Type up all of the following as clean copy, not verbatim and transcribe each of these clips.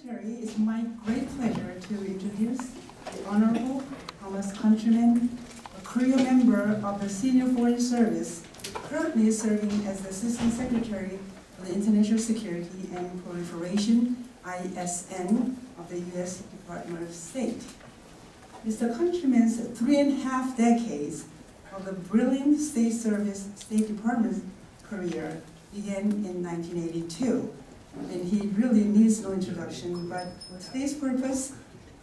Secretary, it's my great pleasure to introduce the Honorable Thomas Countryman, a career member of the Senior Foreign Service, currently serving as the Assistant Secretary of the International Security and Proliferation, ISN, of the U.S. Department of State. Mr. Countryman's 3.5 decades of the brilliant State Department career began in 1982. And he really needs no introduction, but for today's purpose,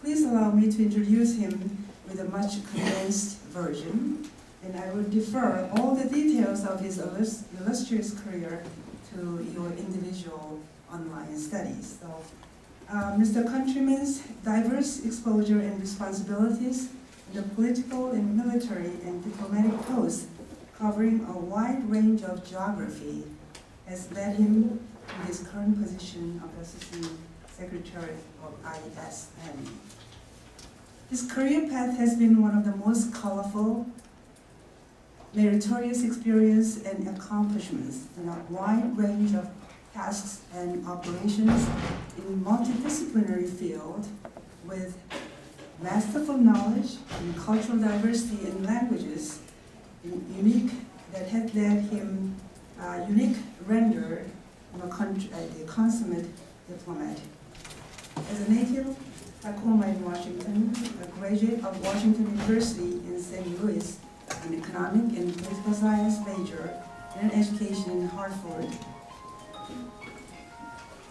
please allow me to introduce him with a much condensed version, and I will defer all the details of his illustrious career to your individual online studies. So, Mr. Countryman's diverse exposure and responsibilities in the political and military and diplomatic posts covering a wide range of geography has led him to his current position of Assistant Secretary of ISN. His career path has been one of the most colorful, meritorious experience and accomplishments in a wide range of tasks and operations in multidisciplinary field with masterful knowledge in cultural diversity and languages that had led him unique render a consummate diplomat. As a native Tacoma in Washington, a graduate of Washington University in St. Louis, an economic and political science major, and an education in Hartford.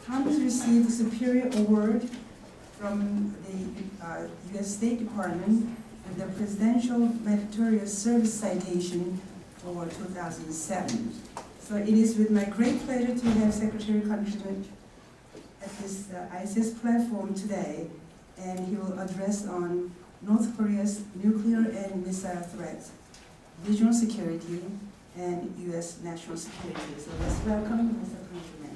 Thomas received the Superior Award from the U.S. State Department and the Presidential Meritorious Service Citation for 2007. So it is with my great pleasure to have Secretary Countryman at this ICAS platform today, and he will address on North Korea's nuclear and missile threats, regional security, and U.S. national security. So let's welcome Mr. Countryman.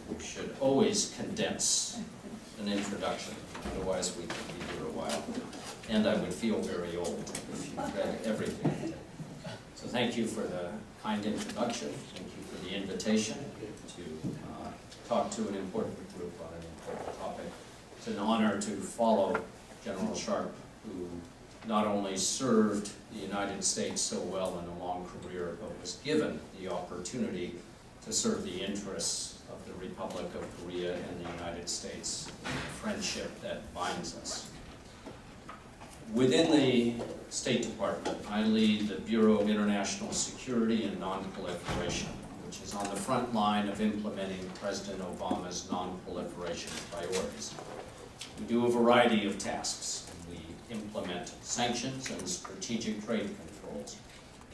We should always condense an introduction, otherwise we could be here a while. And I would feel very old if you read everything. So thank you for the kind introduction. Thank you for the invitation to talk to an important group on an important topic. It's an honor to follow General Sharp, who not only served the United States so well in a long career, but was given the opportunity to serve the interests of the Republic of Korea and the United States, the friendship that binds us. Within the State Department, I lead the Bureau of International Security and Non-Proliferation, which is on the front line of implementing President Obama's non-proliferation priorities. We do a variety of tasks. We implement sanctions and strategic trade controls.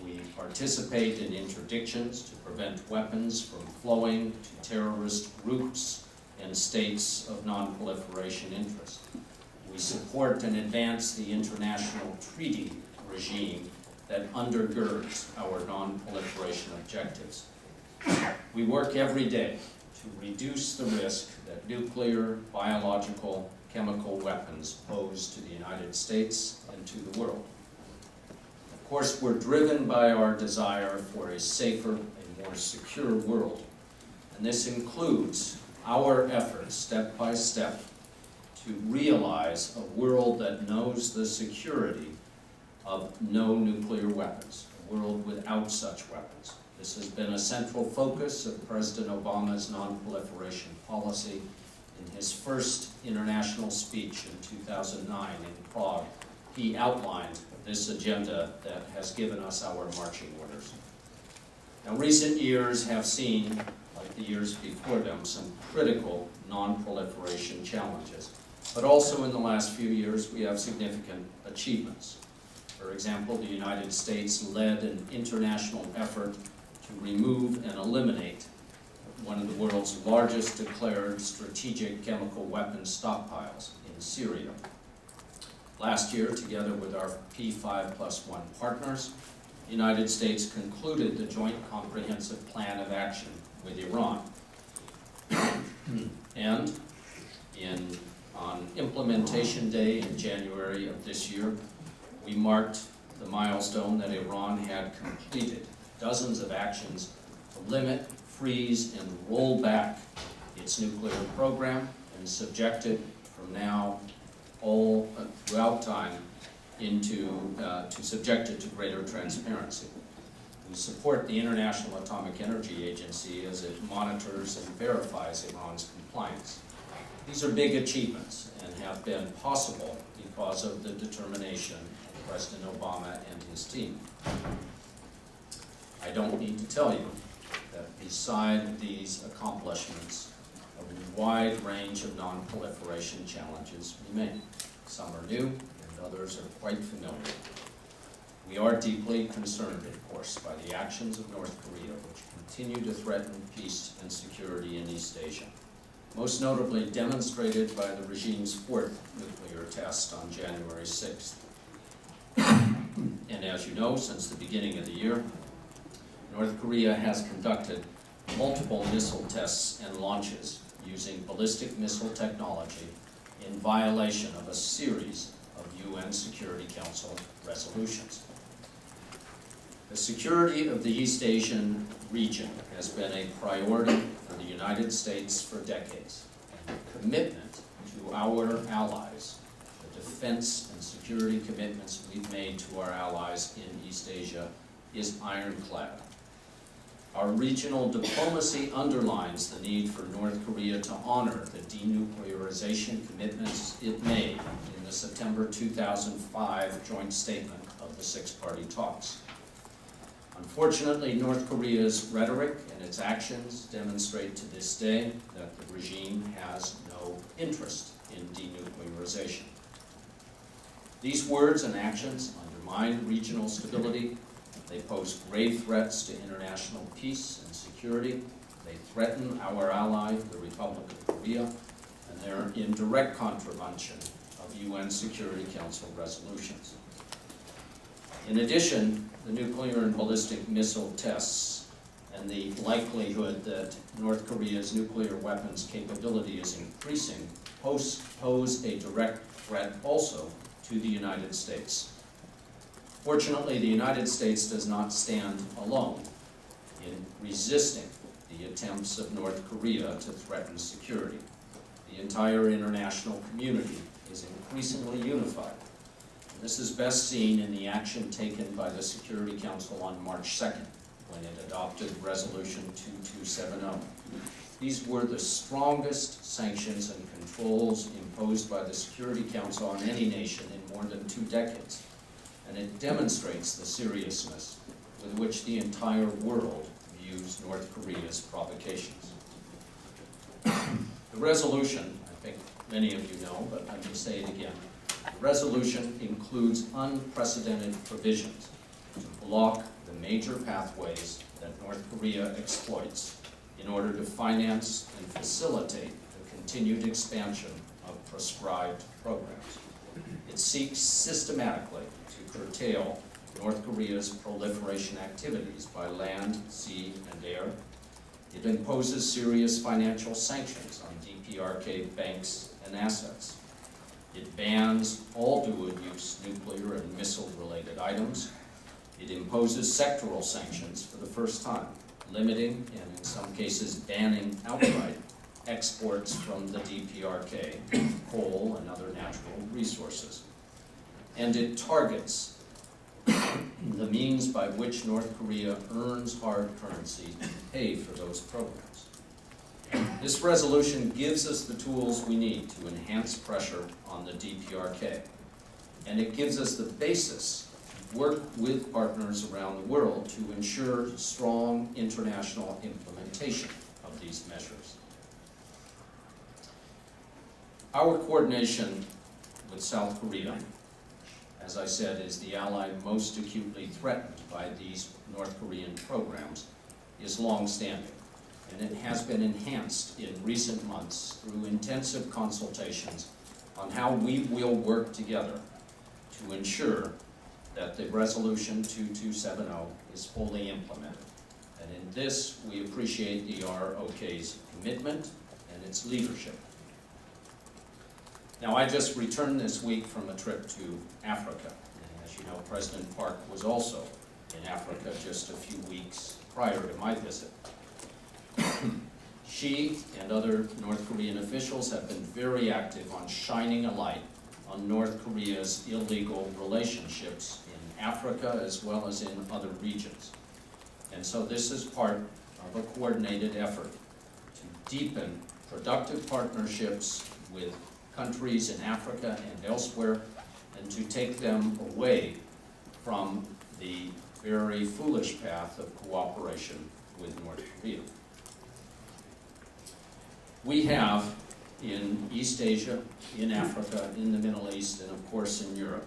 We participate in interdictions to prevent weapons from flowing to terrorist groups and states of non-proliferation interest. We support and advance the international treaty regime that undergirds our non-proliferation objectives. We work every day to reduce the risk that nuclear, biological, chemical weapons pose to the United States and to the world. Of course, we're driven by our desire for a safer and more secure world, and this includes our efforts, step by step, to realize a world that knows the security of no nuclear weapons, a world without such weapons. This has been a central focus of President Obama's non-proliferation policy. In his first international speech in 2009 in Prague, he outlined this agenda that has given us our marching orders. Now, recent years have seen, like the years before them, some critical non-proliferation challenges. But also in the last few years, we have significant achievements. For example, the United States led an international effort to remove and eliminate one of the world's largest declared strategic chemical weapons stockpiles in Syria. Last year, together with our P5+1 partners, the United States concluded the Joint Comprehensive Plan of Action with Iran. And on Implementation Day in January of this year, We marked the milestone that Iran had completed dozens of actions to limit, freeze, and roll back its nuclear program and subject it from now all throughout time to subject it to greater transparency. We support the International Atomic Energy Agency as it monitors and verifies Iran's compliance. These are big achievements and have been possible because of the determination of President Obama and his team. I don't need to tell you that beside these accomplishments, a wide range of non-proliferation challenges remain. Some are new and others are quite familiar. We are deeply concerned, of course, by the actions of North Korea, which continue to threaten peace and security in East Asia, most notably demonstrated by the regime's fourth nuclear test on January 6th. And as you know, since the beginning of the year, North Korea has conducted multiple missile tests and launches using ballistic missile technology in violation of a series of UN Security Council resolutions. The security of the East Asian region has been a priority for the United States for decades. And the commitment to our allies, the defense and security commitments we've made to our allies in East Asia, is ironclad. Our regional diplomacy underlines the need for North Korea to honor the denuclearization commitments it made in the September 2005 joint statement of the six-party talks. Unfortunately, North Korea's rhetoric and its actions demonstrate to this day that the regime has no interest in denuclearization. These words and actions undermine regional stability. They pose grave threats to international peace and security. They threaten our ally, the Republic of Korea, and they're in direct contravention of UN Security Council resolutions. In addition, the nuclear and ballistic missile tests and the likelihood that North Korea's nuclear weapons capability is increasing pose a direct threat also to the United States. Fortunately, the United States does not stand alone in resisting the attempts of North Korea to threaten security. The entire international community is increasingly unified. And this is best seen in the action taken by the Security Council on March 2nd, when it adopted Resolution 2270. These were the strongest sanctions and controls imposed by the Security Council on any nation in more than 2 decades. And it demonstrates the seriousness with which the entire world views North Korea's provocations. The resolution, I think many of you know, but I may say it again, the resolution includes unprecedented provisions to block the major pathways that North Korea exploits in order to finance and facilitate the continued expansion of prescribed programs. It seeks systematically to curtail North Korea's proliferation activities by land, sea, and air. It imposes serious financial sanctions on DPRK banks and assets. It bans all dual-use nuclear and missile-related items. It imposes sectoral sanctions for the first time, limiting and in some cases banning outright exports from the DPRK, coal and other natural resources. And it targets the means by which North Korea earns hard currency to pay for those programs. This resolution gives us the tools we need to enhance pressure on the DPRK, and it gives us the basis to work with partners around the world to ensure strong international implementation of these measures. Our coordination with South Korea, as I said, is the ally most acutely threatened by these North Korean programs, is long-standing, and it has been enhanced in recent months through intensive consultations on how we will work together to ensure that the Resolution 2270 is fully implemented. And in this, we appreciate the ROK's commitment and its leadership. Now, I just returned this week from a trip to Africa. And as you President Park was also in Africa just a few weeks prior to my visit. She and other North Korean officials have been very active on shining a light on North Korea's illegal relationships in Africa as well as in other regions. And so this is part of a coordinated effort to deepen productive partnerships with countries in Africa and elsewhere, and to take them away from the very foolish path of cooperation with North Korea. We have in East Asia, in Africa, in the Middle East, and of course in Europe,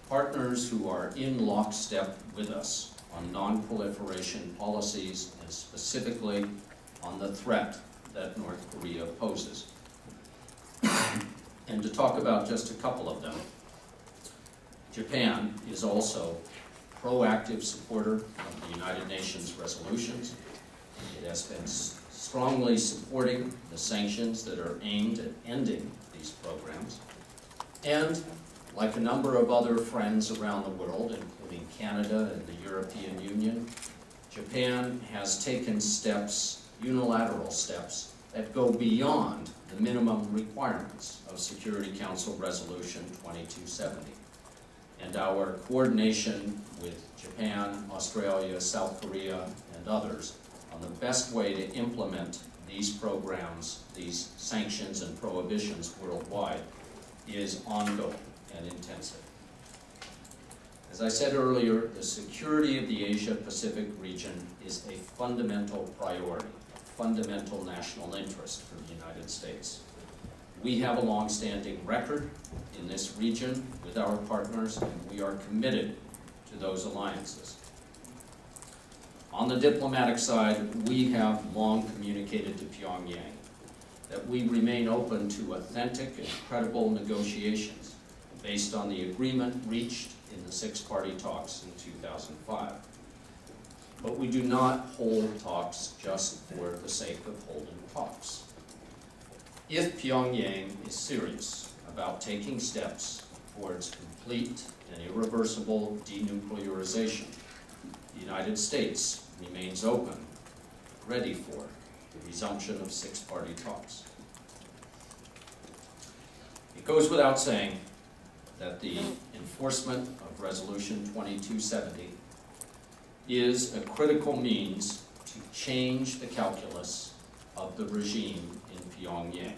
partners who are in lockstep with us on non-proliferation policies and specifically on the threat that North Korea poses. And to talk about just a couple of them, Japan is also a proactive supporter of the United Nations resolutions. It has been strongly supporting the sanctions that are aimed at ending these programs. And like a number of other friends around the world, including Canada and the European Union, Japan has taken steps, unilateral steps, that go beyond the minimum requirements of Security Council Resolution 2270. And our coordination with Japan, Australia, South Korea, and others on the best way to implement these programs, these sanctions and prohibitions worldwide, is ongoing and intensive. As I said earlier, the security of the Asia-Pacific region is a fundamental priority, a fundamental national interest for the United States. We have a long-standing record in this region with our partners, and we are committed to those alliances. On the diplomatic side, we have long communicated to Pyongyang that we remain open to authentic and credible negotiations based on the agreement reached in the six-party talks in 2005. But we do not hold talks just for the sake of holding talks. If Pyongyang is serious about taking steps towards complete and irreversible denuclearization, the United States remains open, ready for the resumption of six-party talks. It goes without saying that the enforcement of Resolution 2270 is a critical means to change the calculus of the regime in Pyongyang.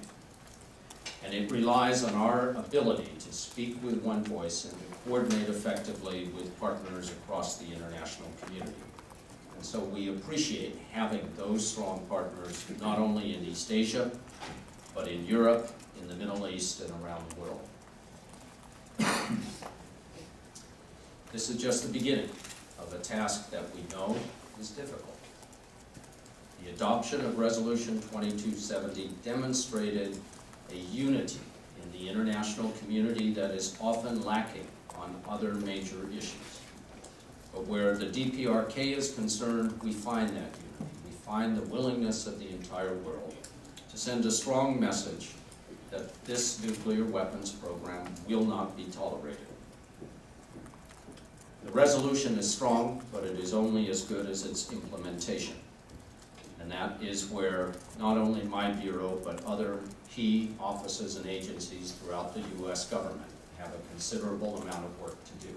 And it relies on our ability to speak with one voice and to coordinate effectively with partners across the international community. And so we appreciate having those strong partners not only in East Asia, but in Europe, in the Middle East, and around the world. This is just the beginning of a task that we know is difficult. The adoption of Resolution 2270 demonstrated a unity in the international community that is often lacking on other major issues. But where the DPRK is concerned, we find that unity. We find the willingness of the entire world to send a strong message that this nuclear weapons program will not be tolerated. The resolution is strong, but it is only as good as its implementation. And that is where not only my Bureau, but other key offices and agencies throughout the U.S. government have a considerable amount of work to do.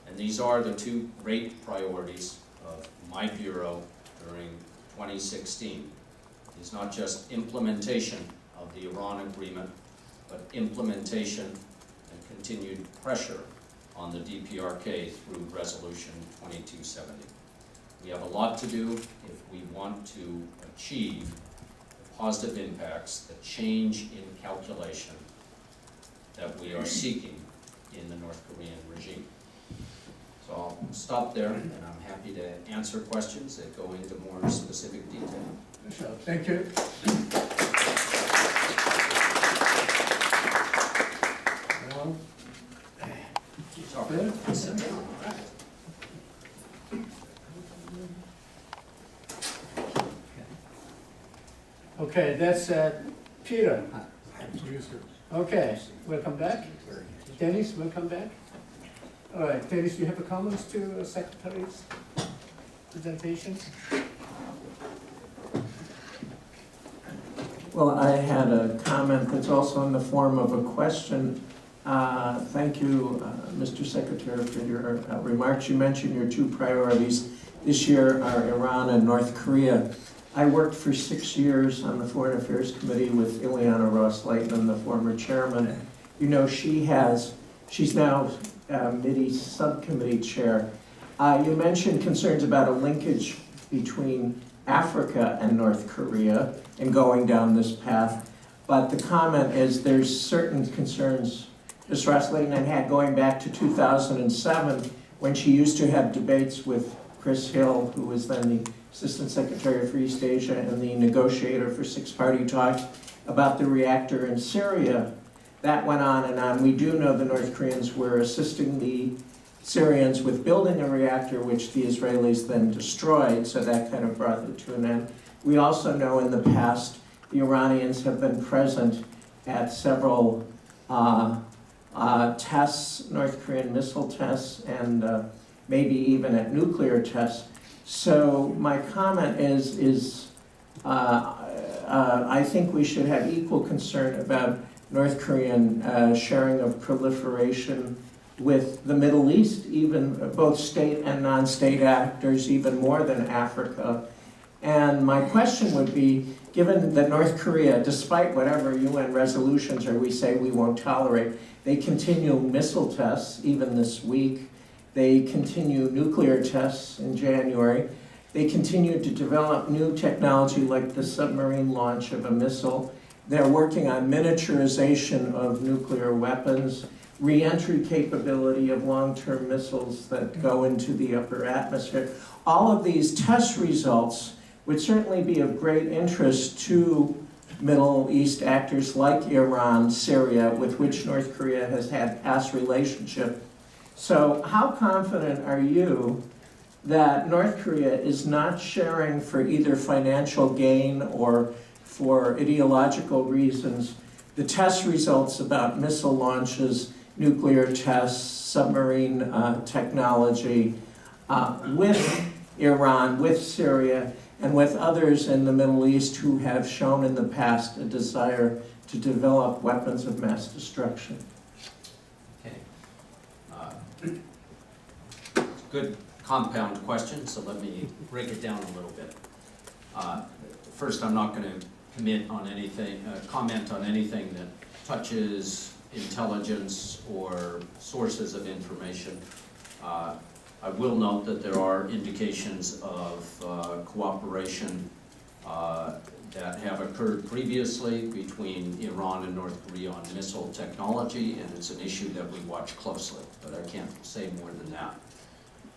And these are the two great priorities of my Bureau during 2016. It is not just implementation of the Iran agreement, but implementation and continued pressure on the DPRK through Resolution 2270. We have a lot to do if we want to achieve the positive impacts, the change in calculation that we are seeking in the North Korean regime. So I'll stop there, and I'm happy to answer questions that go into more specific detail. Thank you. Well, Sorry. Sit down. All right. okay, that's Peter. Okay, welcome back. Dennis, welcome back. All right, Dennis, do you have a comments to Secretary's presentation? Well, I had a comment that's also in the form of a question. Thank you, Mr. Secretary, for your remarks. You mentioned your two priorities this year are Iran and North Korea. I worked for 6 years on the Foreign Affairs Committee with Ileana Ross-Leitman, the former chairman. You know, she's now Mideast Subcommittee Chair. You mentioned concerns about a linkage between Africa and North Korea and going down this path, but the comment is there's certain concerns Ms. Ross-Leitman had going back to 2007 when she used to have debates with Chris Hill, who was then the Assistant Secretary for East Asia and the negotiator for six-party talks, about the reactor in Syria. That went on and on. We do know the North Koreans were assisting the Syrians with building a reactor, which the Israelis then destroyed, so that kind of brought it to an end. We also know in the past the Iranians have been present at several tests, North Korean missile tests, and maybe even at nuclear tests. So my comment is I think we should have equal concern about North Korean sharing of proliferation with the Middle East, even both state and non-state actors, even more than Africa. And my question would be, given that North Korea, despite whatever UN resolutions or we say we won't tolerate, they continue missile tests even this week. They continue nuclear tests in January. They continue to develop new technology like the submarine launch of a missile. They're working on miniaturization of nuclear weapons, re-entry capability of long-term missiles that go into the upper atmosphere. All of these test results would certainly be of great interest to Middle East actors like Iran, Syria, with which North Korea has had past relationship. So how confident are you that North Korea is not sharing for either financial gain or for ideological reasons the test results about missile launches, nuclear tests, submarine technology with Iran, with Syria, and with others in the Middle East who have shown in the past a desire to develop weapons of mass destruction? Okay. Good compound question, so let me break it down a little bit. First, I'm not going to comment on anything that touches intelligence or sources of information. I will note that there are indications of cooperation that have occurred previously between Iran and North Korea on missile technology, and it's an issue that we watch closely, but I can't say more than that.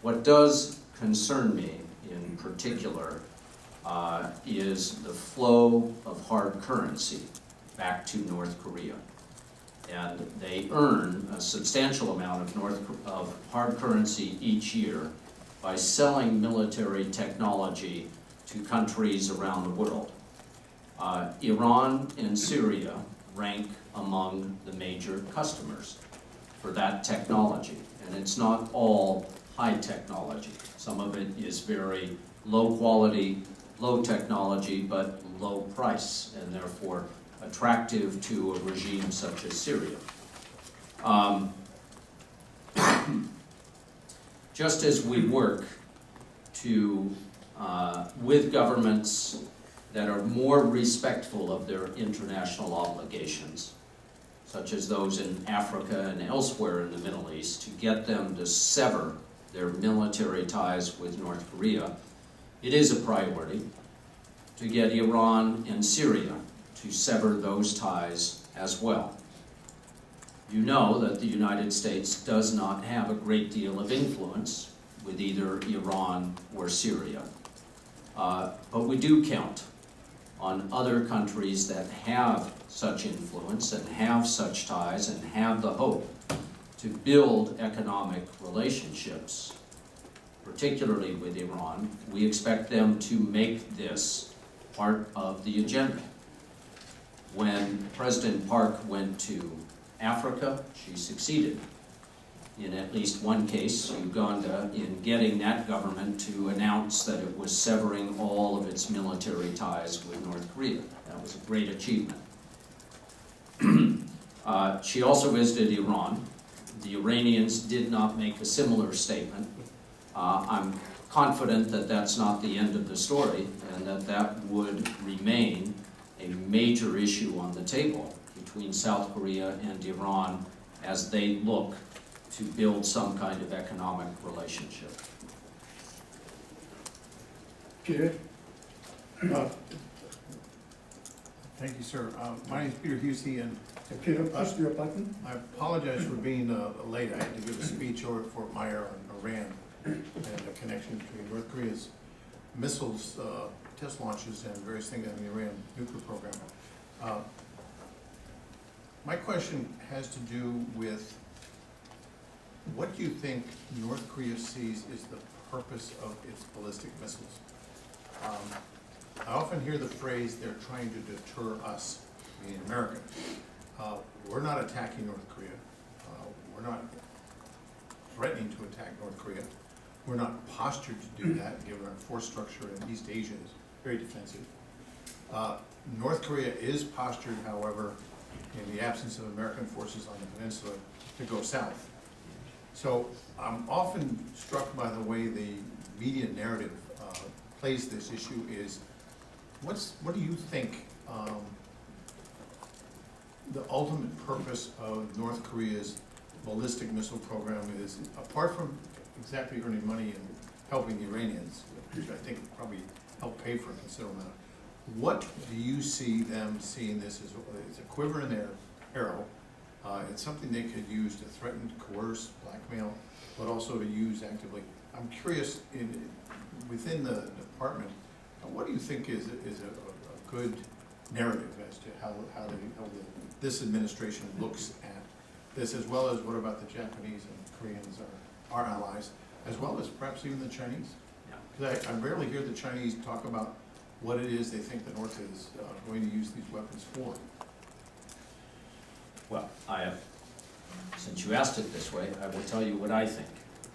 What does concern me in particular is the flow of hard currency back to North Korea. And they earn a substantial amount of hard currency each year by selling military technology to countries around the world. Iran and Syria rank among the major customers for that technology. And it's not all high technology. Some of it is very low quality, low technology, but low price, and therefore attractive to a regime such as Syria. Just as we work with governments that are more respectful of their international obligations, such as those in Africa and elsewhere in the Middle East, to get them to sever their military ties with North Korea, it is a priority to get Iran and Syria to sever those ties as well. You know that the United States does not have a great deal of influence with either Iran or Syria. But we do count on other countries that have such influence and have such ties and have the hope to build economic relationships, particularly with Iran. We expect them to make this part of the agenda. When President Park went to Africa, she succeeded. in at least one case, Uganda, in getting that government to announce that it was severing all of its military ties with North Korea. That was a great achievement. She also visited Iran. The Iranians did not make a similar statement. I'm confident that that's not the end of the story, and that that would remain a major issue on the table between South Korea and Iran as they look to build some kind of economic relationship. Peter? Thank you, sir. My name is Peter Husey, and Peter, push your button. I apologize for being late. I had to give a speech over at Fort Myer on Iran and the connection between North Korea's missiles, test launches, and various things in the Iran nuclear program. My question has to do with what do you think North Korea sees is the purpose of its ballistic missiles? I often hear the phrase, they're trying to deter us, being American. We're not attacking North Korea. We're not threatening to attack North Korea. We're not postured to do that, given our force structure in East Asia is very defensive. North Korea is postured, however, in the absence of American forces on the peninsula, to go south. So I'm often struck by the way the media narrative plays this issue is, what do you think the ultimate purpose of North Korea's ballistic missile program is, apart from exactly earning money and helping the Iranians, which I think probably help pay for a considerable amount. What do you see them seeing this as? It's a quiver in their arrow. It's something they could use to threaten, coerce, blackmail, but also to use actively. I'm curious, within the department, what do you think is a good narrative as to how this administration looks at this, as well as what about the Japanese and Koreans, our allies, as well as perhaps even the Chinese? Because I rarely hear the Chinese talk about what it is they think the North is going to use these weapons for. Well, since you asked it this way, I will tell you what I think,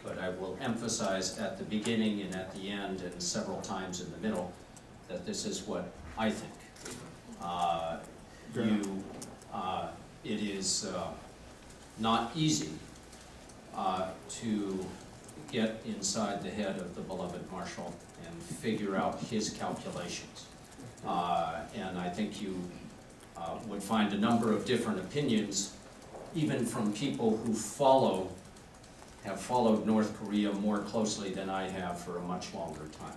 but I will emphasize at the beginning and at the end and several times in the middle that this is what I think. It is not easy to get inside the head of the beloved Marshal and figure out his calculations. And I think you would find a number of different opinions, even from people who have followed North Korea more closely than I have for a much longer time.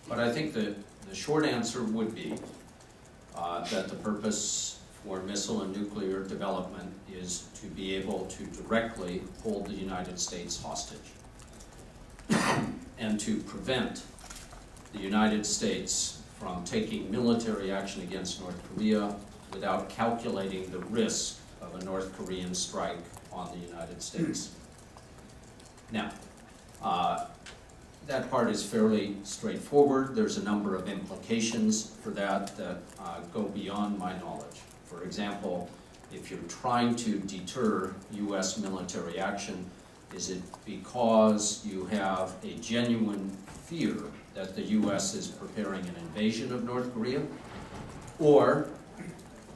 But I think the short answer would be that the purpose for missile and nuclear development is to be able to directly hold the United States hostage and to prevent the United States from taking military action against North Korea without calculating the risk of a North Korean strike on the United States. Now, that part is fairly straightforward. There's a number of implications for that go beyond my knowledge. For example, if you're trying to deter U.S. military action, is it because you have a genuine fear that the U.S. is preparing an invasion of North Korea? Or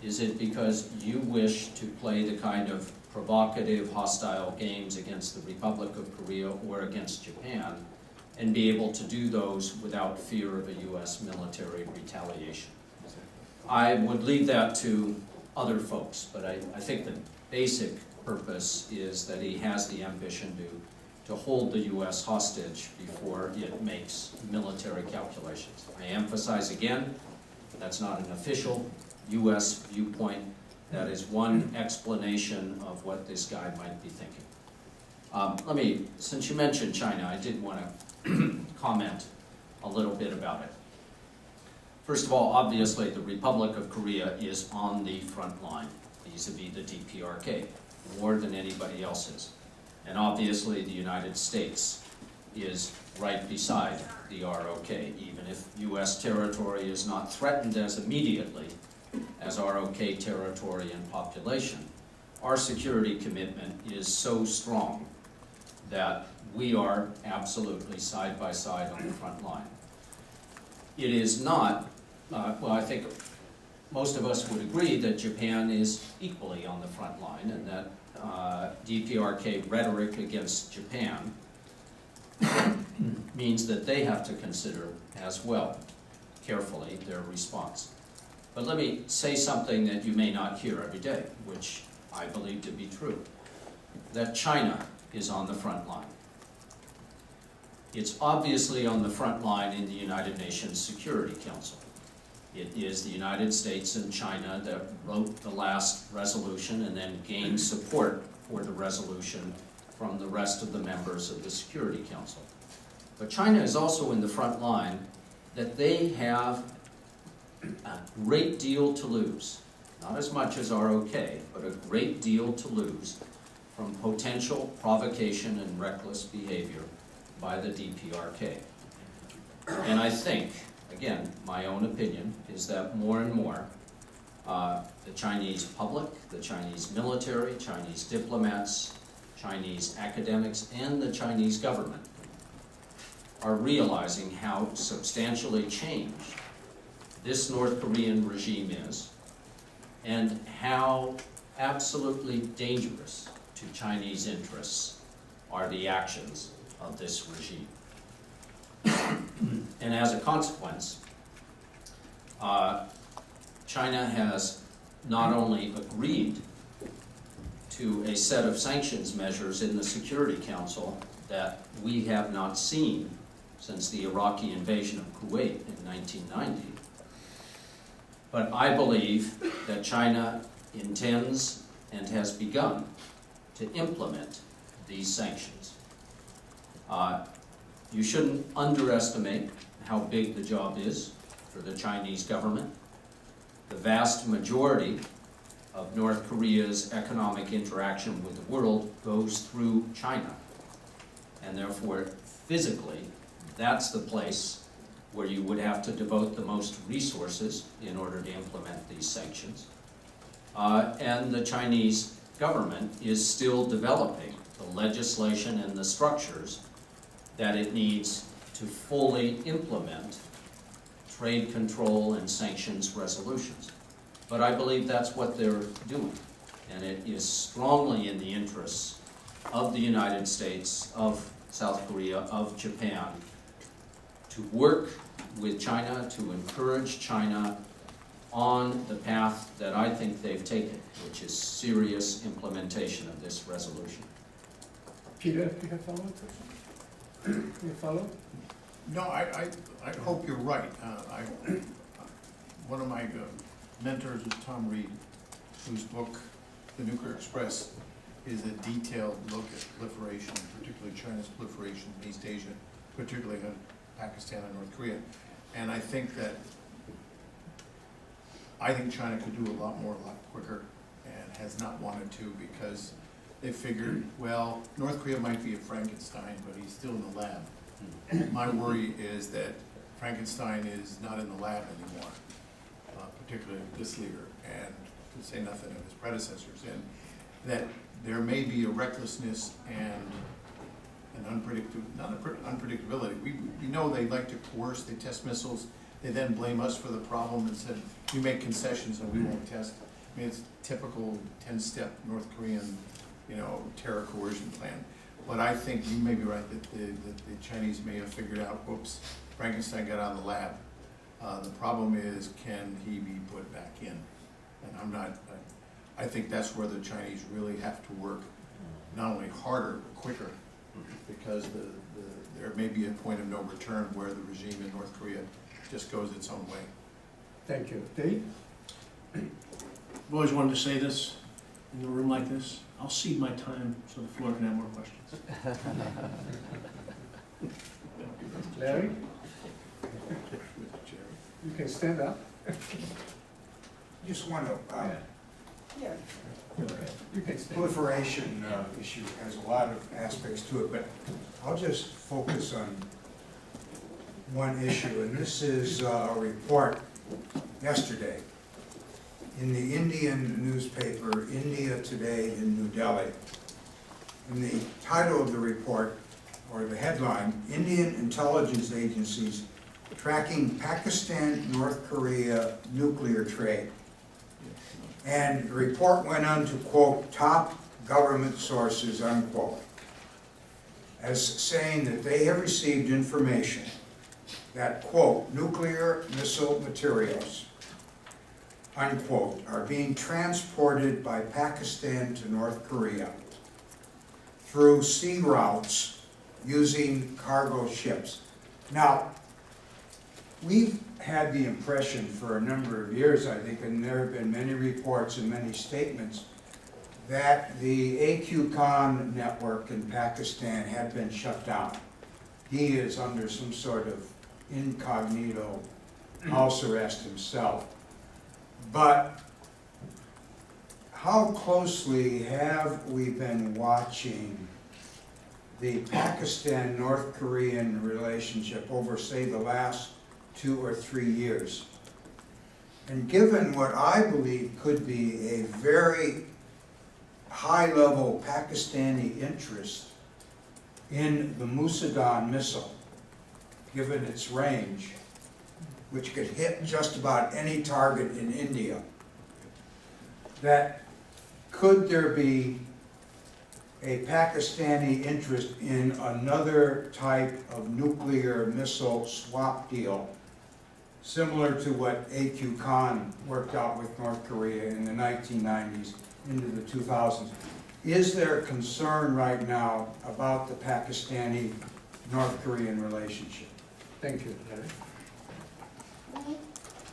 is it because you wish to play the kind of provocative, hostile games against the Republic of Korea or against Japan and be able to do those without fear of a U.S. military retaliation? I would leave that to other folks, but I think the basic purpose is that he has the ambition to hold the U.S. hostage before it makes military calculations. I emphasize again, that's not an official U.S. viewpoint. That is one explanation of what this guy might be thinking. Since you mentioned China, I did want to comment a little bit about it. First of all, obviously, the Republic of Korea is on the front line vis-a-vis the DPRK, more than anybody else is. And obviously, the United States is right beside the ROK, even if U.S. territory is not threatened as immediately as ROK territory and population our security commitment is so strong that we are absolutely side by side on the front line. It is not, well, I think most of us would agree that Japan is equally on the front line, and that DPRK rhetoric against Japan means that they have to consider as well carefully their response. But let me say something that you may not hear every day, which I believe to be true, that China is on the front line. It's obviously on the front line in the United Nations Security Council. It is the United States and China that wrote the last resolution and then gained support for the resolution from the rest of the members of the Security Council. But China is also in the front line that they have a great deal to lose, not as much as ROK, but a great deal to lose from potential provocation and reckless behavior by the DPRK. And I think, again, my own opinion is that more and more the Chinese public, the Chinese military, Chinese diplomats, Chinese academics, and the Chinese government are realizing how substantially changed this North Korean regime is, and how absolutely dangerous to Chinese interests are the actions of this regime. And as a consequence, China has not only agreed to a set of sanctions measures in the Security Council that we have not seen since the Iraqi invasion of Kuwait in 1990, but I believe that China intends and has begun to implement these sanctions. You shouldn't underestimate how big the job is for the Chinese government. The vast majority of North Korea's economic interaction with the world goes through China. And therefore, physically, that's the place where you would have to devote the most resources in order to implement these sanctions. And the Chinese government is still developing the legislation and the structures that it needs to fully implement trade control and sanctions resolutions. But I believe that's what they're doing. And it is strongly in the interests of the United States, of South Korea, of Japan, to work with China, to encourage China on the path that I think they've taken, which is serious implementation of this resolution. Peter, do you have follow-up question? You follow? No, I hope you're right. One of my mentors is Tom Reed, whose book, The Nuclear Express, is a detailed look at proliferation, particularly China's proliferation in East Asia, particularly in Pakistan and North Korea. And I think China could do a lot more, a lot quicker, and has not wanted to because they figured, well, North Korea might be a Frankenstein, but he's still in the lab. My worry is that Frankenstein is not in the lab anymore, particularly this leader, and to say nothing of his predecessors, and that there may be a recklessness and an unpredictability. We know they like to coerce, they test missiles, they then blame us for the problem and said, we make concessions and we won't test. I mean, it's typical 10-step North Korean, terror coercion plan. But I think you may be right that the Chinese may have figured out, whoops, Frankenstein got out of the lab. The problem is, can he be put back in? And I think that's where the Chinese really have to work, not only harder, but quicker, because there may be a point of no return where the regime in North Korea just goes its own way. Thank you. Dave? I've always wanted to say this in a room like this. I'll cede my time so the floor can have more questions. Larry? You can stand up. Just want to, You can stand up. proliferation issue has a lot of aspects to it, but I'll just focus on one issue, and this is a report yesterday in the Indian newspaper, India Today in New Delhi. And the title of the report, or the headline, Indian Intelligence Agencies Tracking Pakistan-North Korea Nuclear Trade. And the report went on to quote top government sources, unquote, as saying that they have received information that, quote, nuclear missile materials, unquote, are being transported by Pakistan to North Korea through sea routes using cargo ships. Now, we've had the impression for a number of years, I think, and there have been many reports and many statements, that the AQ-Khan network in Pakistan had been shut down. He is under some sort of incognito house arrest himself. But how closely have we been watching the Pakistan-North Korean relationship over, say, the last 2 or 3 years? And given what I believe could be a very high-level Pakistani interest in the Musadan missile, given its range, which could hit just about any target in India, that could there be a Pakistani interest in another type of nuclear missile swap deal, similar to what AQ Khan worked out with North Korea in the 1990s into the 2000s? Is there concern right now about the Pakistani-North Korean relationship? Thank you, Larry.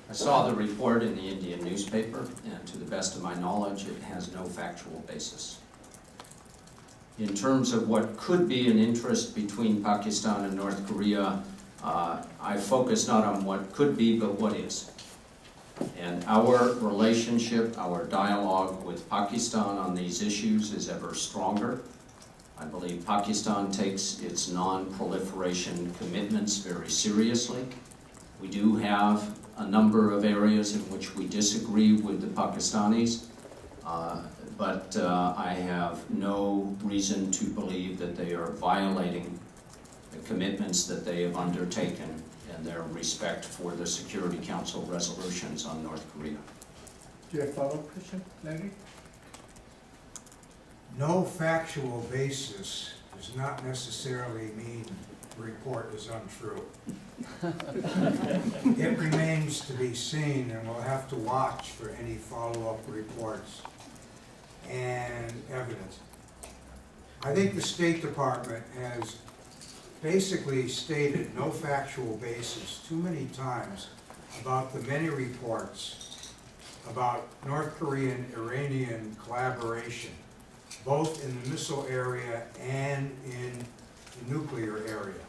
I saw the report in the Indian newspaper, and to the best of my knowledge, it has no factual basis. In terms of what could be an interest between Pakistan and North Korea, I focus not on what could be, but what is. And our relationship, our dialogue with Pakistan on these issues is ever stronger. I believe Pakistan takes its non-proliferation commitments very seriously. We do have a number of areas in which we disagree with the Pakistanis, but I have no reason to believe that they are violating the commitments that they have undertaken and their respect for the Security Council resolutions on North Korea. Do you have a follow-up question, Larry? No factual basis does not necessarily mean the report is untrue. It remains to be seen, and we'll have to watch for any follow-up reports and evidence. I think the State Department has basically stated no factual basis too many times about the many reports about North Korean-Iranian collaboration, both in the missile area and in the nuclear area,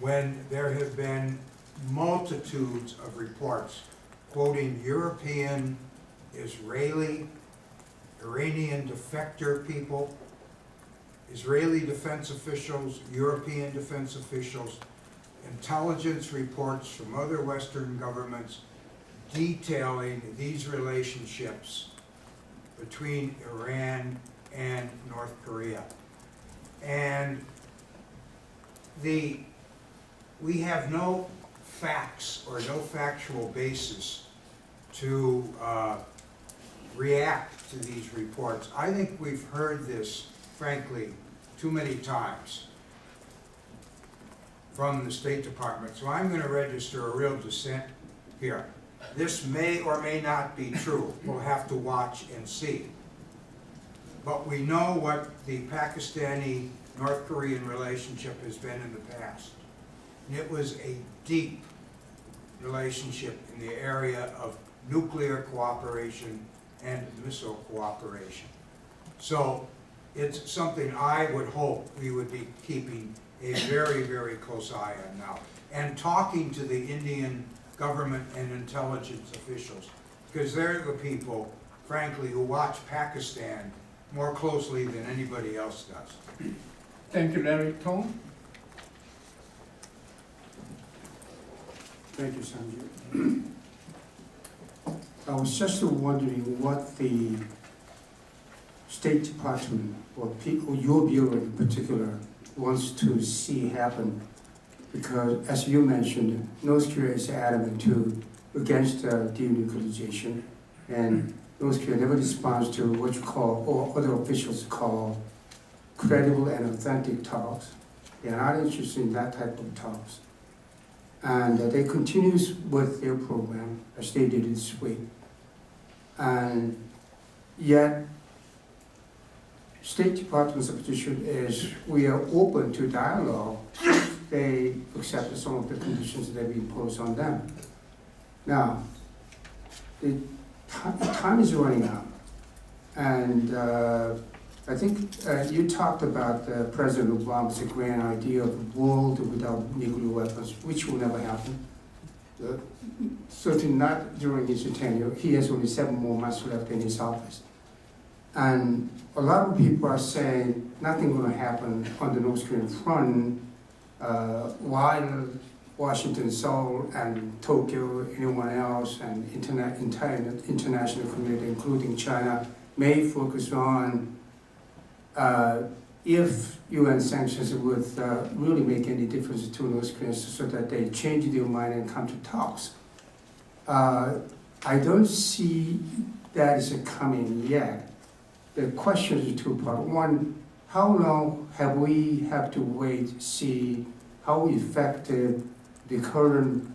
when there have been multitudes of reports quoting European, Israeli, Iranian defector people, Israeli defense officials, European defense officials, intelligence reports from other Western governments detailing these relationships between Iran and North Korea. And we have no facts or no factual basis to react to these reports. I think we've heard this, frankly, too many times from the State Department. So I'm going to register a real dissent here. This may or may not be true. We'll have to watch and see. But we know what the Pakistani-North Korean relationship has been in the past. And it was a deep relationship in the area of nuclear cooperation and missile cooperation. So it's something I would hope we would be keeping a very, very close eye on now. And talking to the Indian government and intelligence officials, because they're the people, frankly, who watch Pakistan more closely than anybody else does. Thank you, Larry. Tom? Thank you, Sanjay. I was just wondering what the State Department or people, your bureau in particular, wants to see happen. Because as you mentioned, North Korea is adamant against denuclearization, and North Korea never responds to what you call, or other officials call, credible and authentic talks. They are not interested in that type of talks. And they continue with their program as they did this week. And yet, State Department's position is we are open to dialogue if they accept some of the conditions that we impose on them. Now, the time is running out. And I think you talked about President Obama's grand idea of a world without nuclear weapons, which will never happen. Certainly not during his tenure. He has only 7 more months left in his office. And a lot of people are saying nothing going to happen on the North Korean front while Washington, Seoul, and Tokyo, anyone else, and entire international community, including China, may focus on if UN sanctions would really make any difference to North Koreans so that they change their mind and come to talks. I don't see that is coming yet. The question is two-part. One, how long have we have to wait to see how effective the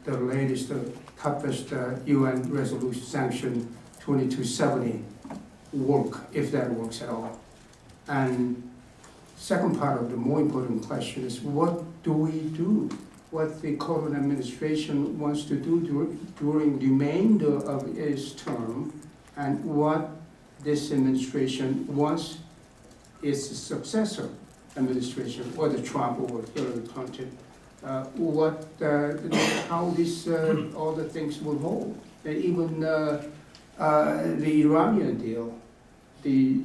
latest, toughest UN resolution sanction 2270 work, if that works at all? And second part of the more important question is what do we do? What the Corean administration wants to do during the remainder of its term, and what this administration wants its successor administration, whether Trump or Hillary Clinton, how this all the things will hold, and even the Iranian deal, the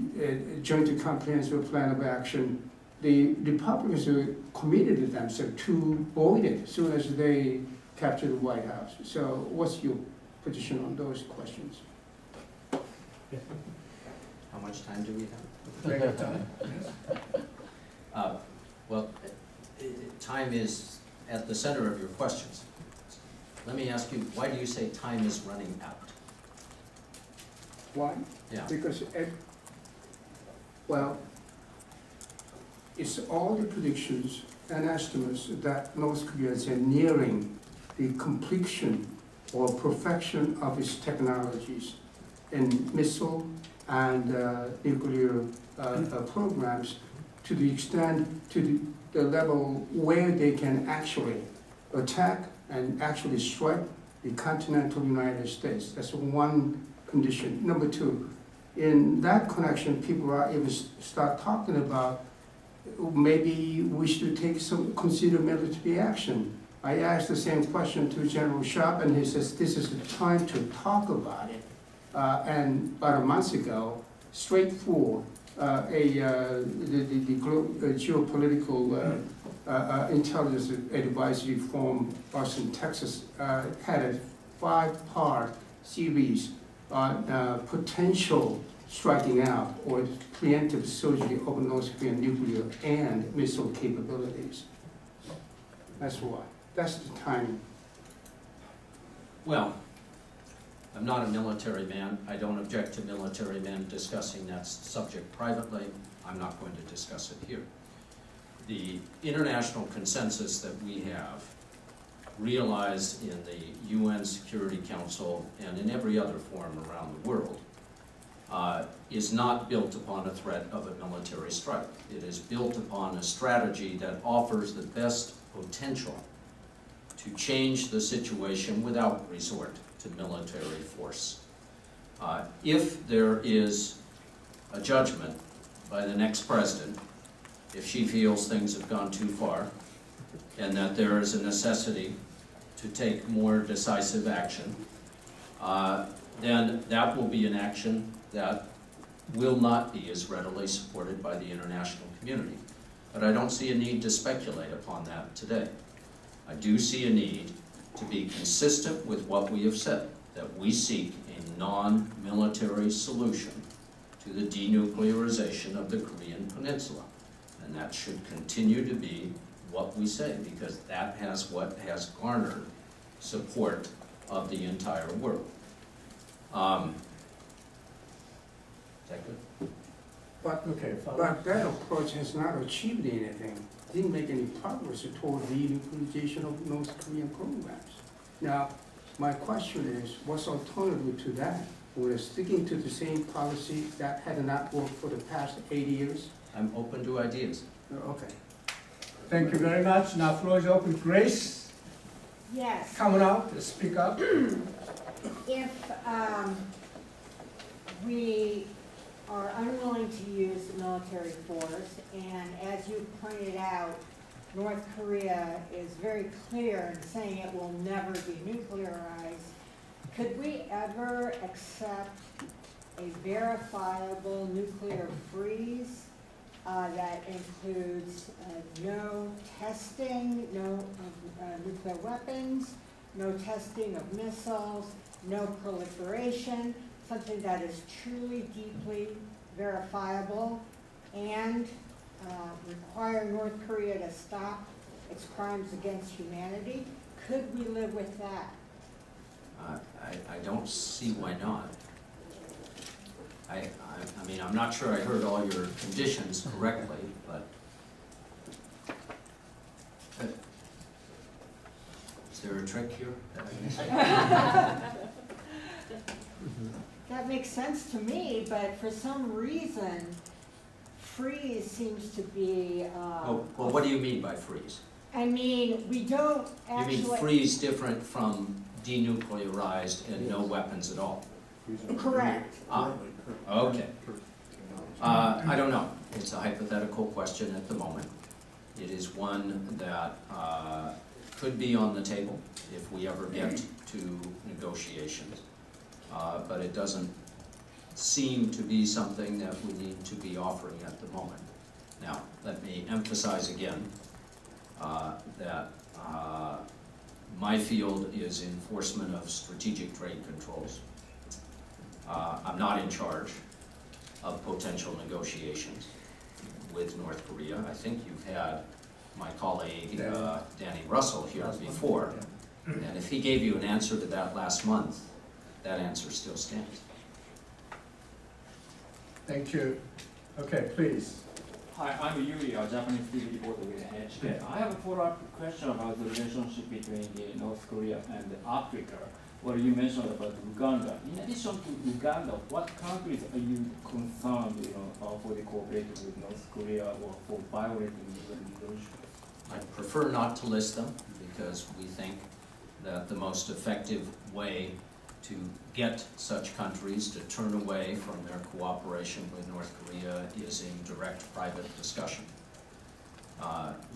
Joint Comprehensive Plan of Action. The Republicans committed themselves to void it as soon as they capture the White House. So, what's your position on those questions? How much time do we have? Well, time is at the center of your questions. Let me ask you, why do you say time is running out? Why? Yeah. Because, it's all the predictions and estimates that North Korea is nearing the completion or perfection of its technologies in missile and nuclear programs, to the extent, to the level where they can actually attack and actually strike the continental United States. That's one condition. Number two, in that connection, people are able to start talking about maybe we should consider military action. I asked the same question to General Sharp, and he says this is the time to talk about it. And about a month ago, straightforward, the geopolitical intelligence advisory firm, Austin, Texas, had a 5-part series on potential striking out or preemptive surgery of North Korean nuclear and missile capabilities. That's why. That's the timing. Well, I'm not a military man. I don't object to military men discussing that subject privately. I'm not going to discuss it here. The international consensus that we have, realized in the UN Security Council and in every other forum around the world, is not built upon a threat of a military strike. It is built upon a strategy that offers the best potential to change the situation without resort to military force. If there is a judgment by the next president, if she feels things have gone too far, and that there is a necessity to take more decisive action, then that will be an action that will not be as readily supported by the international community. But I don't see a need to speculate upon that today. I do see a need to be consistent with what we have said, that we seek a non-military solution to the denuclearization of the Korean Peninsula. And that should continue to be what we say, because that has what has garnered support of the entire world. Is that good? But, Okay, follow. but that approach has not achieved anything, didn't make any progress toward the denuclearization of North Korean programs. Now, my question is, what's alternative to that? We're sticking to the same policy that had not worked for the past 80 years? I'm open to ideas. Okay. Thank you very much. Now floor is open. Grace, Yes, coming out to speak up. if we are unwilling to use military force, and as you pointed out, North Korea is very clear in saying it will never denuclearize, could we ever accept a verifiable nuclear freeze that includes no testing, no nuclear weapons, no testing of missiles, no proliferation, something that is truly deeply verifiable, and require North Korea to stop its crimes against humanity? Could we live with that? I don't see why not. I mean, I'm not sure I heard all your conditions correctly, but is there a trick here? That makes sense to me, but for some reason, freeze seems to be, Oh, well, what do you mean by freeze? I mean, we don't You actually. mean freeze different from denuclearized and no weapons at all? Correct. Ah, okay. I don't know. It's a hypothetical question at the moment. It is one that could be on the table if we ever get to negotiations. But it doesn't seem to be something that we need to be offering at the moment. Now, let me emphasize again that my field is enforcement of strategic trade controls. I'm not in charge of potential negotiations with North Korea. I think you've had my colleague Danny Russell here before, and if he gave you an answer to that last month, that answer still stands. Thank you. Okay, please. Hi, I'm Yuri, a Japanese TV reporter with NHK. I have a follow-up question about the relationship between North Korea and Africa. What you mentioned about Uganda. In addition to Uganda, what countries are you concerned, for the cooperating with North Korea or for violating the resolution? I prefer not to list them because we think that the most effective way to get such countries to turn away from their cooperation with North Korea is in direct private discussion.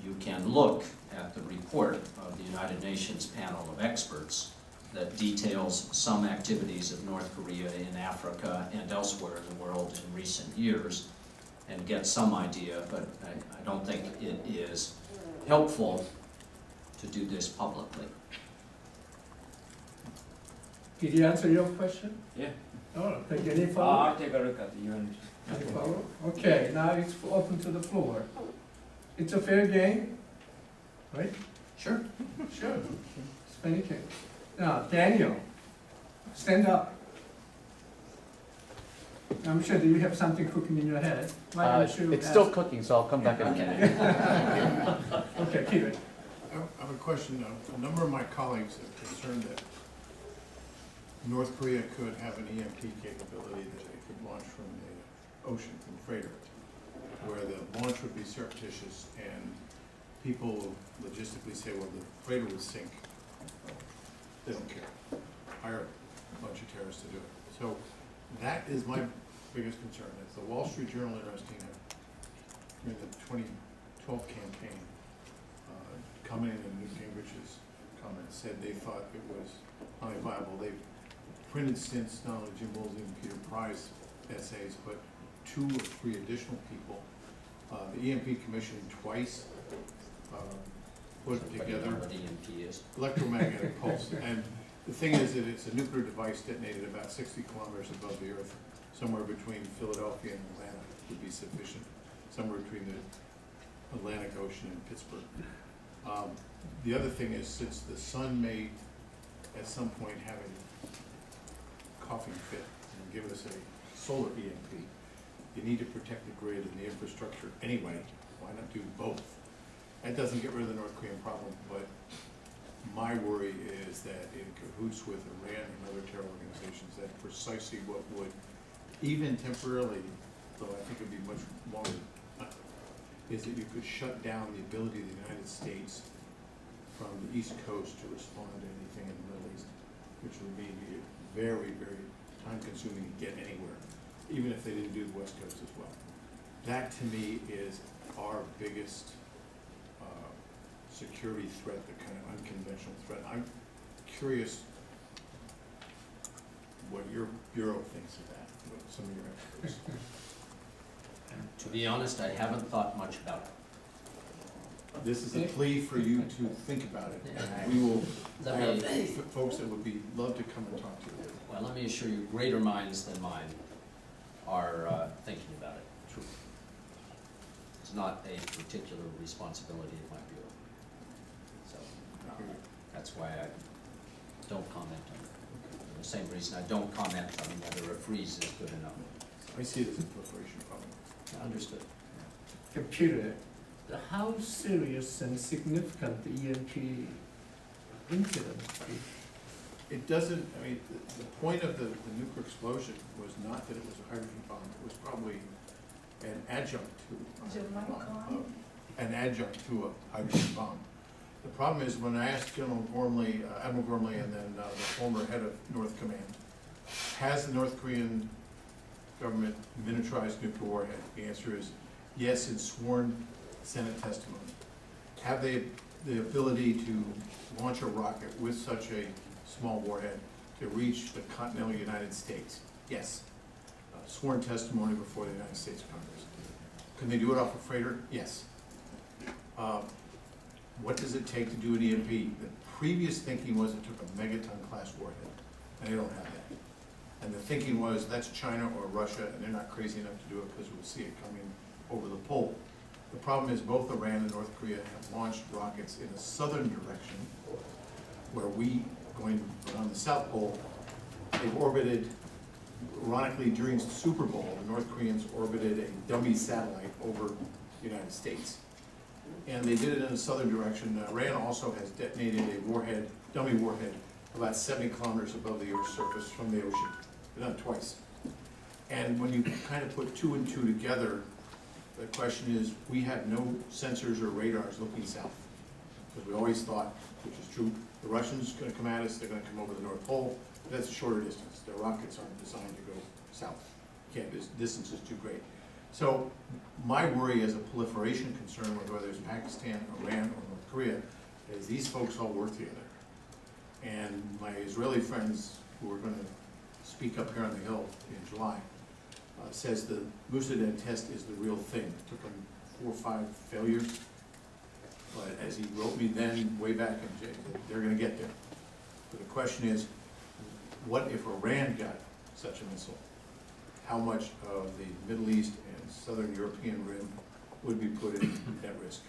You can look at the report of the United Nations panel of experts that details some activities of North Korea in Africa and elsewhere in the world in recent years and get some idea, but I don't think it is helpful to do this publicly. Did he answer your question? Yeah. Oh, thank you. Any follow? I'll take a look at the UN. Any follow? Okay, now it's open to the floor. It's a fair game, right? Sure. Sure. It's fair game. Now, Daniel, stand up. I'm sure that you have something cooking in your head. Why don't you It's ask? still cooking, so I'll come back in a minute. Okay, keep it. I have a question. A number of my colleagues are concerned that North Korea could have an EMP capability that they could launch from the ocean, from freighter, where the launch would be surreptitious and people logistically say, well, the freighter would sink. They don't care. Hire a bunch of terrorists to do it. So that is my biggest concern. It's the Wall Street Journal interesting during the 2012 campaign, coming in and Newt Gingrich's comments said they thought it was not only viable. They've printed since not only Jim Woolsey and Peter Price essays, but 2 or 3 additional people. The EMP Commission twice put together What EMP is. electromagnetic pulse, and The thing is that it's a nuclear device detonated about 60 kilometers above the Earth, somewhere between Philadelphia and Atlanta would be sufficient, somewhere between the Atlantic Ocean and Pittsburgh. The other thing is, since the sun may at some point have a coughing fit and give us a solar EMP, you need to protect the grid and the infrastructure anyway. Why not do both? That doesn't get rid of the North Korean problem, but my worry is that in cahoots with Iran and other terror organizations, that's precisely what would, even temporarily, though I think it'd be much longer, is that you could shut down the ability of the United States from the East Coast to respond to anything in the Middle East, which would be very, very time-consuming to get anywhere, even if they didn't do the West Coast as well. That, to me, is our biggest security threat, the kind of unconventional threat. I'm curious what your bureau thinks of that, what some of your experts. To be honest, I haven't thought much about it. This is a plea for you to think about it, and we will Let have me- folks that would be, love to come and talk to you. Well, let me assure you, greater minds than mine are thinking about it. True. It's not a particular responsibility of my bureau. So, that's why I don't comment on it. For the same reason I don't comment on whether a freeze is good enough. I see it as a proliferation problem. Understood. Computer, how serious and significant the EMP incident is? It doesn't, I mean, the point of the nuclear explosion was not that it was a hydrogen bomb, it was probably an adjunct to a hydrogen bomb. The problem is, when I asked General Gormley, Admiral Gormley, and then the former head of North Command, has the North Korean government miniaturized nuclear warhead? The answer is yes, in sworn Senate testimony. Have they the ability to launch a rocket with such a small warhead to reach the continental United States? Yes. Sworn testimony before the United States Congress. Can they do it off a freighter? Yes. What does it take to do an EMP? The previous thinking was it took a megaton class warhead, and they don't have that. And the thinking was that's China or Russia, and they're not crazy enough to do it because we'll see it coming over the pole. The problem is both Iran and North Korea have launched rockets in a southern direction, where we, going around the South Pole, they've orbited, ironically during the Super Bowl, the North Koreans orbited a dummy satellite over the United States. And they did it in a southern direction. Iran also has detonated a warhead, dummy warhead, about 70 kilometers above the Earth's surface from the ocean. They've done it twice. And when you kind of put two and two together, the question is, we have no sensors or radars looking south. Because we always thought, which is true, the Russians are going to come at us, they're going to come over the North Pole. That's a shorter distance. Their rockets aren't designed to go south. This distance is too great. So my worry as a proliferation concern, whether it's Pakistan, Iran, or North Korea, is these folks all work together. And my Israeli friends who are going to speak up here on the Hill in July says the Musadan test is the real thing. It took them 4 or 5 failures. But as he wrote me then, way back in Jay, they're going to get there. But the question is, what if Iran got such a missile? How much of the Middle East and Southern European rim would be put at risk?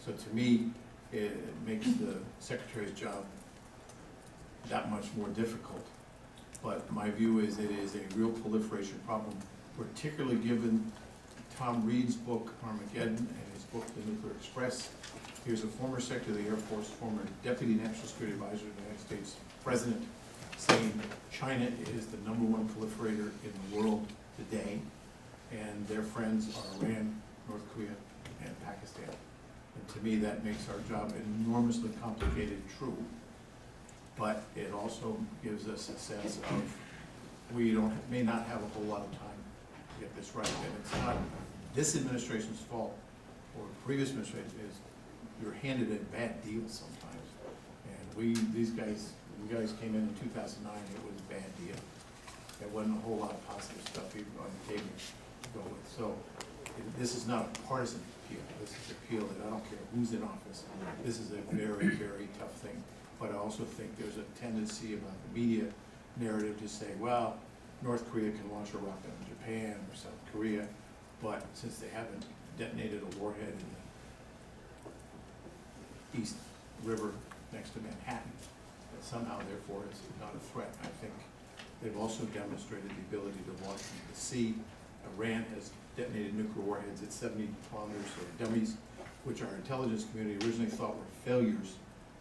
So to me, it makes the Secretary's job that much more difficult. But my view is it is a real proliferation problem, particularly given Tom Reed's book, Armageddon, and his book, The Nuclear Express. Here's a former Secretary of the Air Force, former Deputy National Security Advisor to the United States President, saying China is the #1 proliferator in the world today, and their friends are Iran, North Korea, and Pakistan. And to me, that makes our job enormously complicated, true, but it also gives us a sense of we may not have a whole lot of time to get this right, and it's not this administration's fault or previous administration. Is you're handed a bad deal sometimes, and these guys came in 2009, it was a bad deal. There wasn't a whole lot of positive stuff even on the table to go with. So this is not a partisan appeal. This is an appeal that I don't care who's in office. This is a very, very tough thing. but I also think there's a tendency about the media narrative to say, well, North Korea can launch a rocket on Japan or South Korea, but since they haven't detonated a warhead in the East River next to Manhattan, that somehow therefore it's not a threat. I think they've also demonstrated the ability to launch from the sea. Iran has detonated nuclear warheads at 70 kilometers, or dummies, which our intelligence community originally thought were failures,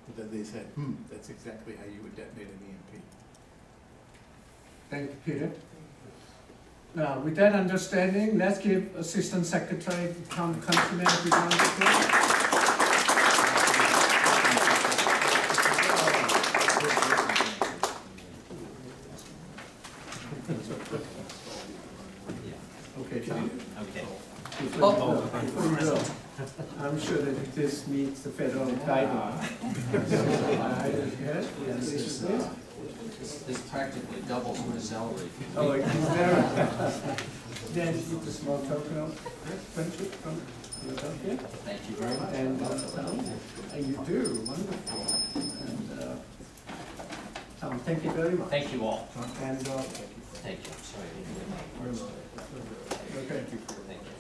but then they said, that's exactly how you would detonate an EMP. Thank you, Peter. Now, with that understanding, let's give Assistant Secretary Countryman a big round of applause. Okay, Tom. Okay. Before you go, I'm sure that this meets the federal guideline. This practically doubles my salary. Oh, is there? Then keep a small token of friendship from Philadelphia. Thank you very much. And Tom, and you do, wonderful. And Tom, thank you very much. Thank you all. And Thank you. Sorry, I didn't get my words. okay. Thank you.